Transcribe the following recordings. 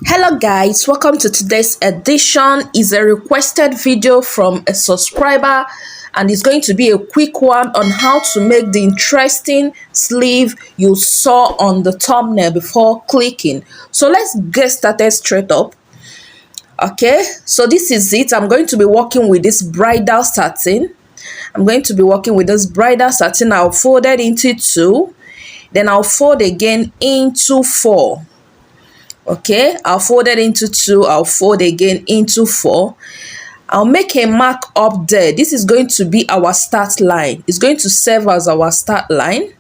Hello guys, welcome to today's edition. Is a requested video from a subscriber and it's going to be a quick one on how to make the interesting sleeve you saw on the thumbnail before clicking. So let's get started straight up. Okay, so this is it. I'm going to be working with this bridal satin. I'll fold it into two, then I'll fold again into four. Okay, I'll fold it into two, I'll fold again into four. I'll make a mark up there. This is going to be our start line. It's going to serve as our start line.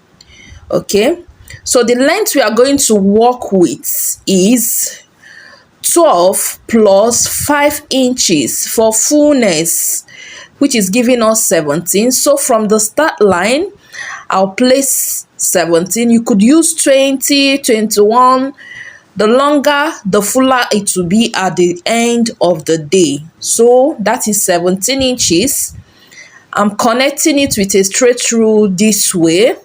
Okay, so the length we are going to work with is 12 plus 5 inches for fullness, which is giving us 17. So from the start line, I'll place 17. You could use 20, 21. The longer, the fuller it will be at the end of the day. So that is 17 inches. I'm connecting it with a straight rule this way.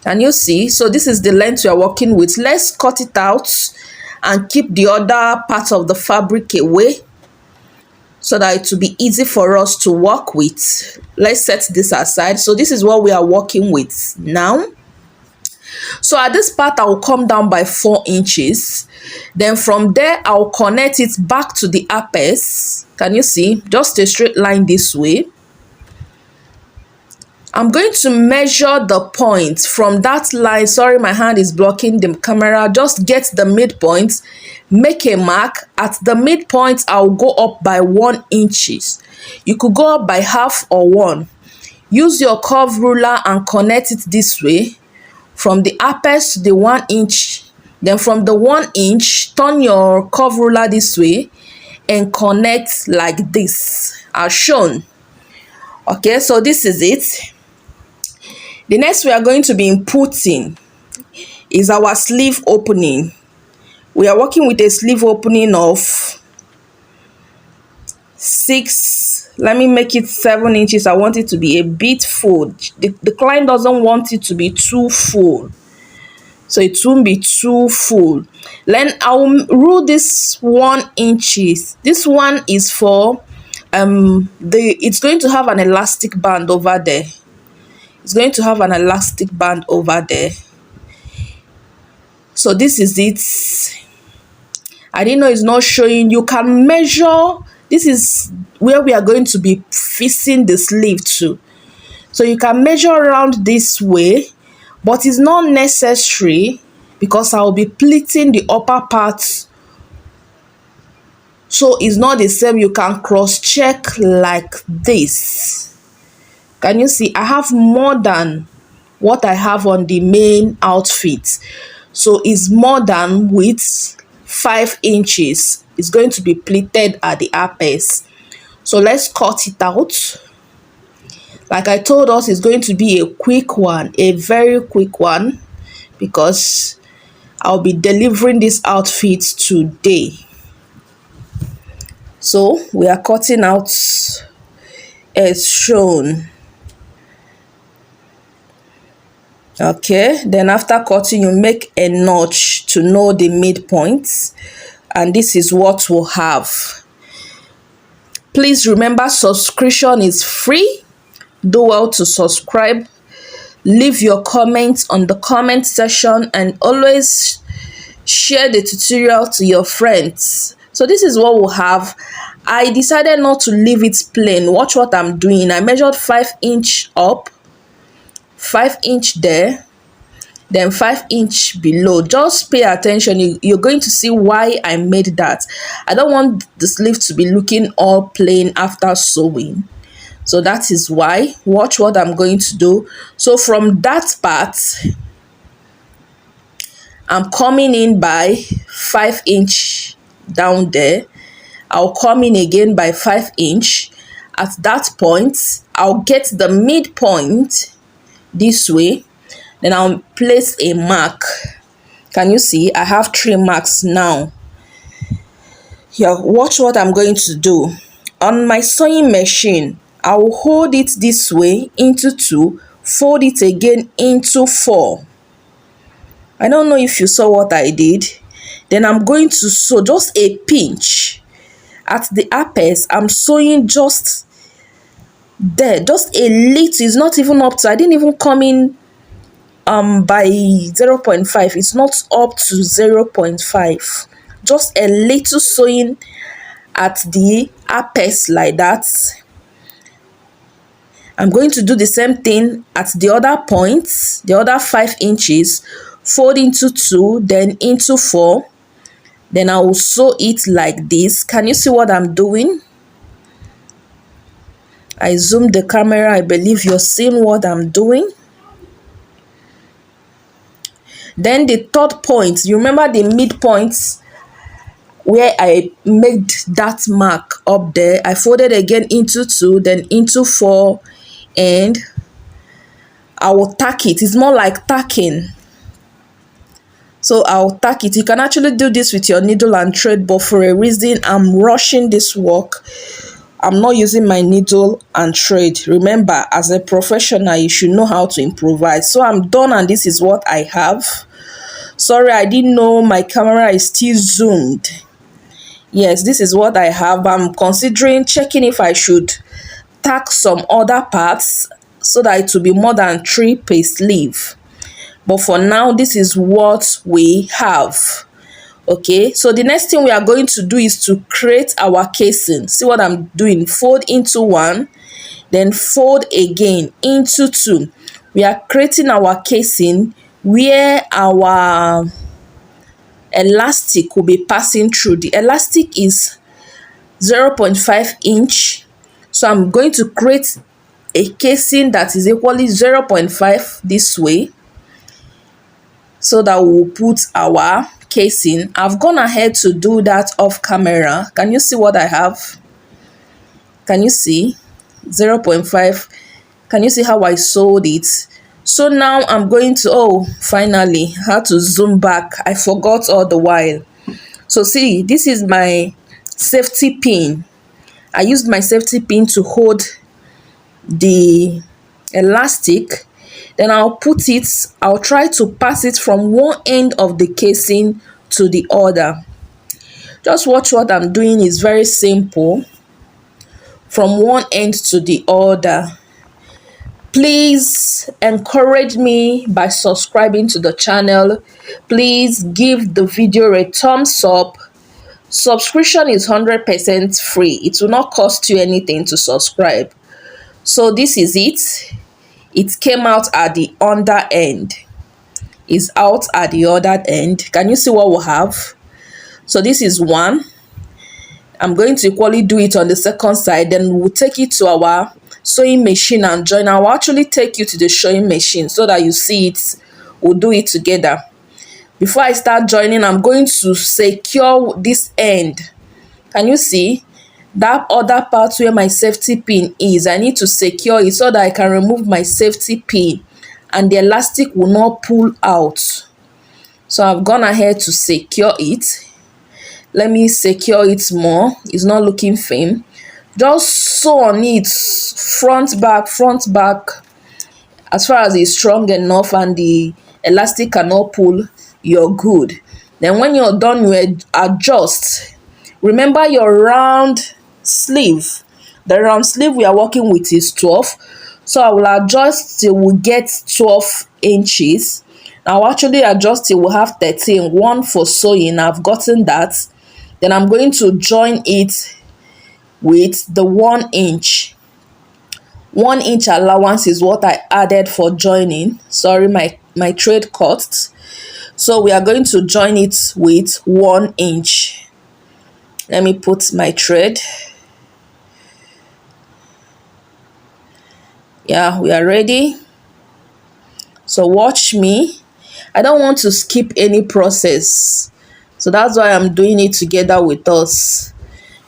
Can you see? So this is the length we are working with. Let's cut it out and keep the other part of the fabric away so that it will be easy for us to work with. Let's set this aside. So this is what we are working with now. So at this part, I will come down by 4 inches. Then from there, I'll connect it back to the apex. Can you see? Just a straight line this way. I'm going to measure the point from that line. Sorry, my hand is blocking the camera. Just get the midpoint, make a mark. At the midpoint, I'll go up by 1 inches. You could go up by half or 1. Use your curve ruler and connect it this way. From the apex to the 1 inch, then from the 1 inch, turn your curve ruler this way and connect like this, as shown. Okay, so this is it. The next we are going to be inputting is our sleeve opening. We are working with a sleeve opening of 6. Let me make it 7 inches. I want it to be a bit full. The client doesn't want it to be too full, so it won't be too full. Then I'll rule this 1 inches. This one is for it's going to have an elastic band over there. It's going to have an elastic band over there. So this is it. I didn't know it's not showing. You can measure. This is where we are going to be fixing the sleeve to. So you can measure around this way, but it's not necessary because I'll be pleating the upper part. So it's not the same. You can cross check like this. Can you see? I have more than what I have on the main outfit. So it's more than with 5 inches. It's going to be pleated at the apex. So let's cut it out. Like I told us, it's going to be a quick one, a very quick one, because I'll be delivering this outfit today. So we are cutting out as shown. Okay, then after cutting, you make a notch to know the midpoint, and this is what we'll have. Please remember, subscription is free. Do well to subscribe. Leave your comments on the comment section and always share the tutorial to your friends. So this is what we'll have. I decided not to leave it plain. Watch what I'm doing. I measured 5 inch up, 5 inch there, then 5 inch below. Just pay attention. You're going to see why I made that. I don't want the sleeve to be looking all plain after sewing. So that is why. Watch what I'm going to do. So from that part, I'm coming in by 5 inch down there. I'll come in again by 5 inch. At that point, I'll get the midpoint this way. Then I'll place a mark. Can you see? I have 3 marks now. Here, watch what I'm going to do. On my sewing machine, I will hold it this way into 2, fold it again into 4. I don't know if you saw what I did. Then I'm going to sew just a pinch at the apex. I'm sewing just there, just a little. It's not even up to, I didn't even come in by 0.5. It's not up to 0.5. Just a little sewing at the apex like that. I'm going to do the same thing at the other points, the other 5 inches, fold into 2, then into 4. Then I will sew it like this. Can you see what I'm doing? I zoom the camera. I believe you're seeing what I'm doing. Then the third point, you remember the midpoints where I made that mark up there. I folded again into 2, then into 4, and I will tack it. It's more like tacking. So I'll tack it. You can actually do this with your needle and thread, but for a reason, I'm rushing this work. I'm not using my needle and thread. Remember, as a professional, you should know how to improvise. So I'm done, and this is what I have. Sorry, I didn't know my camera is still zoomed. Yes, this is what I have. I'm considering checking if I should tack some other parts so that it will be more than 3 per sleeve. But for now, this is what we have. Okay, so the next thing we are going to do is to create our casing. See what I'm doing? Fold into 1, then fold again into 2. We are creating our casing where our elastic will be passing through. The elastic is 0.5 inch. So I'm going to create a casing that is equally 0.5 this way, so that we'll put our casing. I've gone ahead to do that off camera. Can you see what I have? Can you see? 0.5. Can you see how I sewed it? So now I'm going to, finally, I had to zoom back. I forgot all the while. So see, this is my safety pin. I used my safety pin to hold the elastic. Then I'll try to pass it from one end of the casing to the other. Just watch what I'm doing. Is very simple. From one end to the other. Please encourage me by subscribing to the channel. Please give the video a thumbs up. Subscription is 100% free. It will not cost you anything to subscribe. So this is it. It came out at the under end. It's out at the other end. Can you see what we have? So this is one. I'm going to equally do it on the second side. Then we'll take it to our sewing machine and join. I'll actually take you to the sewing machine so that you see it. We'll do it together. Before I start joining, I'm going to secure this end. Can you see? That other part where my safety pin is, I need to secure it so that I can remove my safety pin and the elastic will not pull out. So I've gone ahead to secure it. Let me secure it more. It's not looking firm. Just sew on it front back, as far as it's strong enough and the elastic cannot pull, you're good. Then when you're done, you adjust. Remember your round sleeve. The round sleeve we are working with is 12. So I will adjust till we get 12 inches. I'll actually adjust till we have 13. One for sewing. I've gotten that. Then I'm going to join it with the 1 inch. 1 inch allowance is what I added for joining. Sorry, my thread cut. So we are going to join it with 1 inch. Let me put my thread. Yeah, we are ready. So watch me. I don't want to skip any process. So that's why I'm doing it together with us.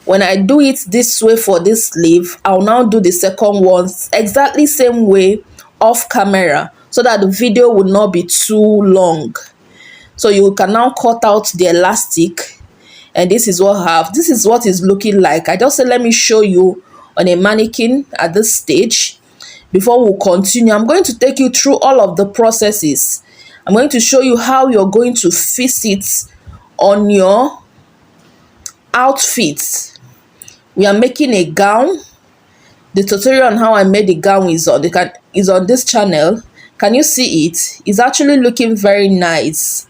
When I do it this way for this sleeve, I'll now do the second one exactly same way off camera so that the video will not be too long. So you can now cut out the elastic, and this is what I have. This is what it's looking like. I just said let me show you on a mannequin at this stage before we continue. I'm going to take you through all of the processes. I'm going to show you how you're going to fix it on your outfit. We are making a gown. The tutorial on how I made the gown is on this channel. Can you see it? It's actually looking very nice.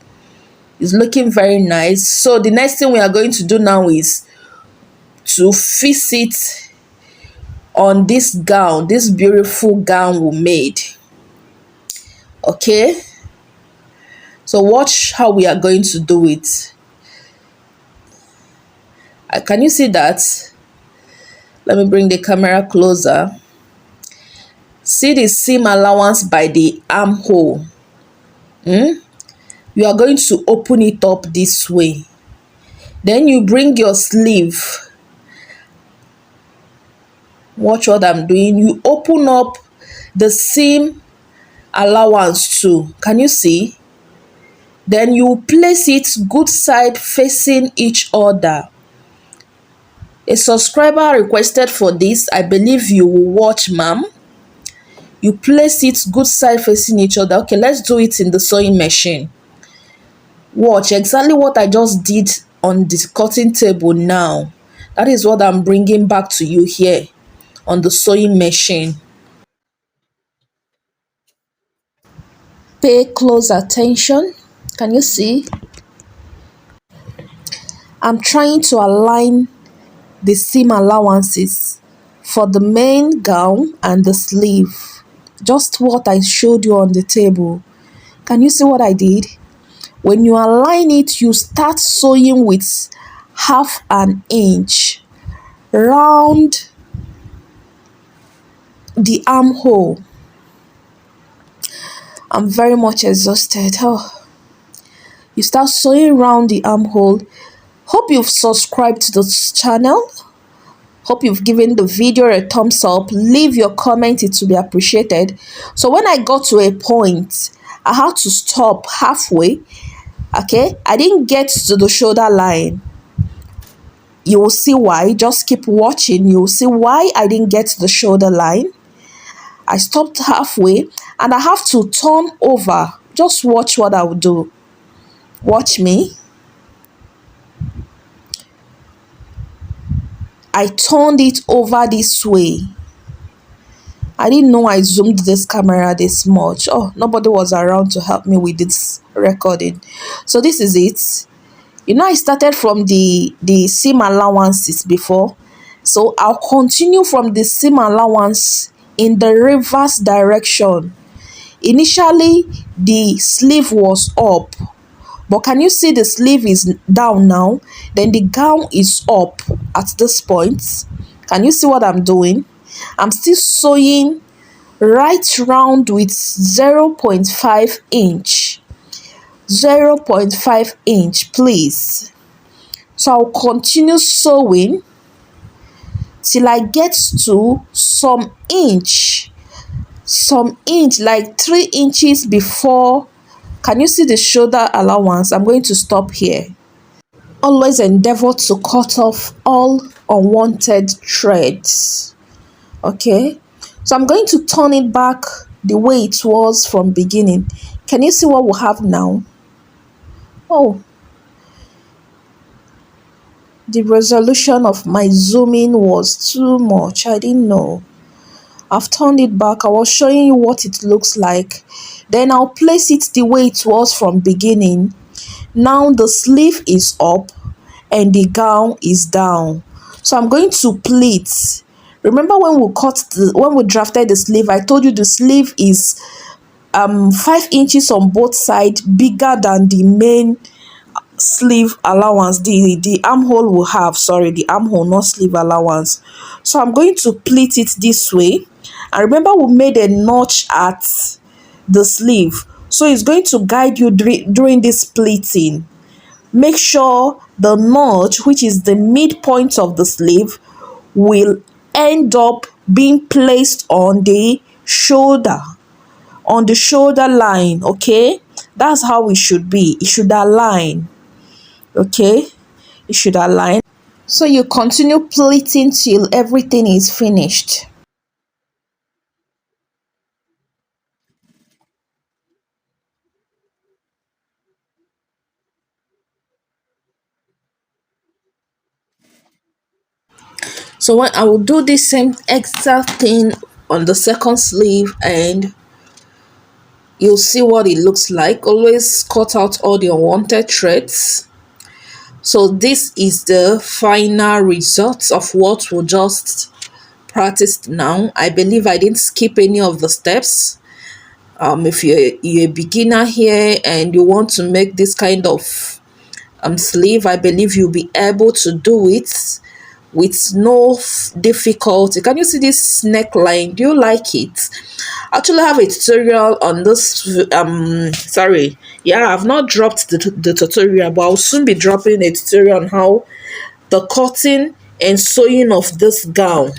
It's looking very nice. So the next thing we are going to do now is to fix it on this gown, this beautiful gown we made. Okay, so watch how we are going to do it. Can you see that? Let me bring the camera closer. See the seam allowance by the armhole. You are going to open it up this way. Then you bring your sleeve. Watch what I'm doing. You open up the seam allowance too. Can you see? Then you place it good side facing each other. A subscriber requested for this. I believe you will watch, ma'am. You place it good side facing each other. Okay, let's do it in the sewing machine. Watch exactly what I just did on the cutting table now. That is what I'm bringing back to you here on the sewing machine. Pay close attention. Can you see? I'm trying to align the seam allowances for the main gown and the sleeve. Just what I showed you on the table. Can you see what I did? When you align it, you start sewing with half an inch round the armhole. I'm very much exhausted. Oh, you start sewing around the armhole. Hope you've subscribed to this channel. Hope you've given the video a thumbs up. Leave your comment, it will be appreciated. So when I got to a point, I had to stop halfway. Okay, I didn't get to the shoulder line. You will see why. Just keep watching. You will see why I didn't get to the shoulder line. I stopped halfway and I have to turn over. Just watch what I will do. Watch me. I turned it over this way. I didn't know I zoomed this camera this much. Oh, nobody was around to help me with this recording. So this is it. You know, I started from the seam allowances before. So I'll continue from the seam allowance in the reverse direction. Initially, the sleeve was up. But can you see the sleeve is down now? Then the gown is up at this point. Can you see what I'm doing? I'm still sewing right round with 0.5 inch. 0.5 inch, please. So I'll continue sewing till I get to some inch, like 3 inches before. Can you see the shoulder allowance? I'm going to stop here. Always endeavor to cut off all unwanted threads. Okay, so I'm going to turn it back the way it was from beginning. Can you see what we have now? Oh, the resolution of my zooming was too much. I didn't know. I've turned it back. I was showing you what it looks like. Then I'll place it the way it was from beginning. Now the sleeve is up and the gown is down. So I'm going to pleat. Remember when we drafted the sleeve, I told you the sleeve is 5 inches on both sides bigger than the main sleeve allowance. The armhole will have, sorry, the armhole, not sleeve allowance. So I'm going to pleat it this way. And remember, we made a notch at the sleeve, so it's going to guide you during this pleating. Make sure the notch, which is the midpoint of the sleeve, will end up being placed on the shoulder line. Okay, that's how it should be. It should align. Okay, it should align. So you continue pleating till everything is finished. So when I will do the same exact thing on the second sleeve, and you'll see what it looks like. Always cut out all the unwanted threads. So this is the final result of what we just practiced now. I believe I didn't skip any of the steps. If you're a beginner here and you want to make this kind of sleeve, I believe you'll be able to do it with no difficulty. Can you see this neckline? Do you like it? I actually have a tutorial on this. Sorry, yeah, I've not dropped the tutorial, but I'll soon be dropping a tutorial on how the cutting and sewing of this gown.